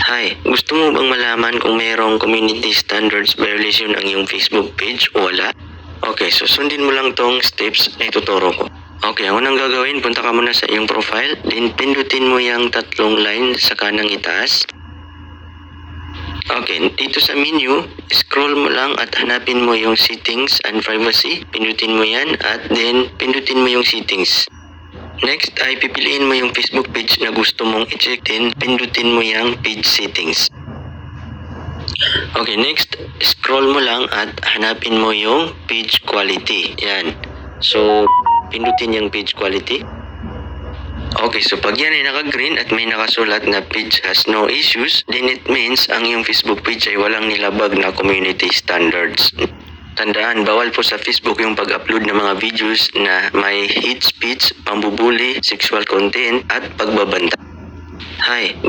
Hi, gusto mo bang malaman kung mayroong community standards violation ang iyong Facebook page o wala? Okay, so sundin mo lang tong steps na ituturo ko. Okay, ang unang gagawin, punta ka muna sa iyong profile, then pindutin mo yung tatlong line sa kanang itaas. Okay, dito sa menu, scroll mo lang at hanapin mo yung settings and privacy. Pindutin mo yan at then pindutin mo yung settings. Next ay pipiliin mo yung Facebook page na gusto mong i-check, din pindutin mo yung page settings. Okay, next, scroll mo lang at hanapin mo yung page quality. Yan. So, pindutin yung page quality. Okay, so pag yan ay naka-green at may nakasulat na page has no issues, then it means ang iyong Facebook page ay walang nilabag na community standards. Tandaan, bawal po sa Facebook yung pag-upload ng mga videos na may hate speech, pambubuli, sexual content, at pagbabanta. Hi!